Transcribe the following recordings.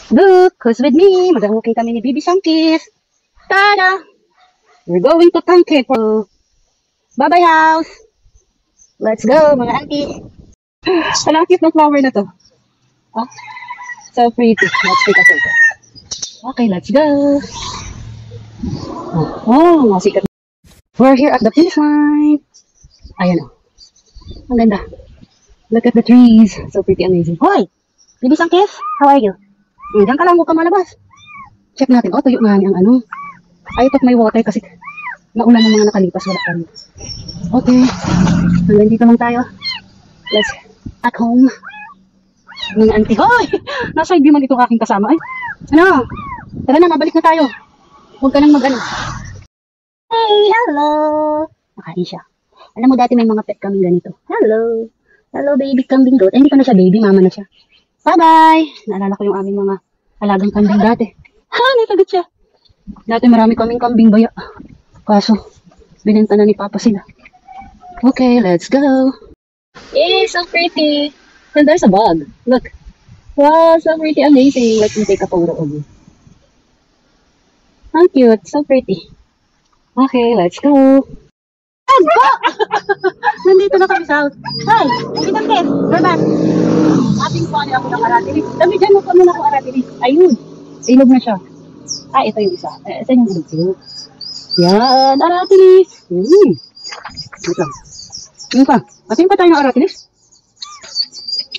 Look, who's with me? Mag-walking kami ni Bibi Sankis. Tada! We're going to Tangke for Bye-bye house. Let's go, mga auntie. Ang cute ng flower na to. Oh, so pretty. Let's take a photo. Okay, let's go. Oh, masikat. We're here at the finish line. Ayan o. Ang ganda. Look at the trees. So pretty, amazing. Hoy! Bibi Sankis, how are you? Diyan ka lang, huwag ka malabas. Check natin. Oh, tuyo nga ang ano. I thought may water kasi naulan ng mga nakalipas. Wala pa rin. Okay. Hanggang dito lang tayo. Let's at home. Mga auntie. Hoy! Nasa view man itong aking kasama. Ay, ano? Tara na, mabalik na tayo. Huwag ka nang mag-ano. Hey, hello! Nakain siya. Alam mo, dati may mga pet kambing ganito. Hello! Hello, baby kambing goat. Ay, hindi pa na siya baby, mama na siya. Bye-bye! Naalala ko yung aming mga alagang kambing dati. Ha, natagot siya. Dati marami kaming kambing baya. Kaso, binenta na ni Papa sila. Okay, let's go! Yay, so pretty! And there's a bug. Look. Wow, so pretty, amazing. Let me take a photo of you. How cute, so pretty. Okay, let's go! Go! Nandito na kami sa house. Hi! Bibi Sankis! We're back! Ating po ako ng aratilis. Dami dyan mo muna ako aratilis. Ayun! Ilog na siya. Ah, ito yung isa. Ito yung ilog siya. Yan! Aratilis! Ito lang. Yun pa. Atin pa tayo ng aratilis?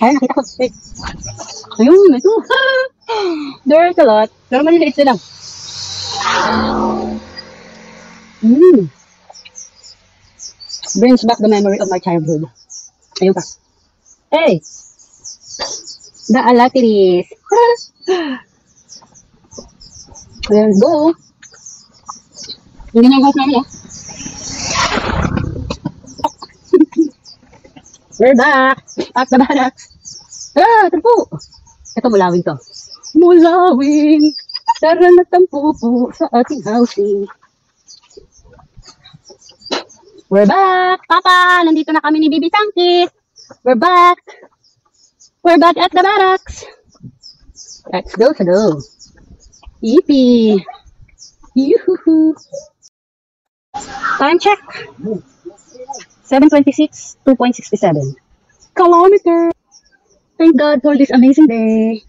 Ay, nakita ko. Wait. Ayun, ito. There's a lot. Pero maliliit sila. Brings back the memory of my childhood. Ayun pa. Hey! The aratilis. Let's go. Hindi na yung house namin, oh. We're back at the barracks. Ito po. Ito, mulawin to. Mulawin. Tara na tampo po sa ating housing. We're back. Papa, nandito na kami ni Bibi Sankis. We're back. We're back at the barracks. Let's go. Yippee. Yoo-hoo-hoo. Time check. 7:26, 2.67 kilometers. Thank God for this amazing day.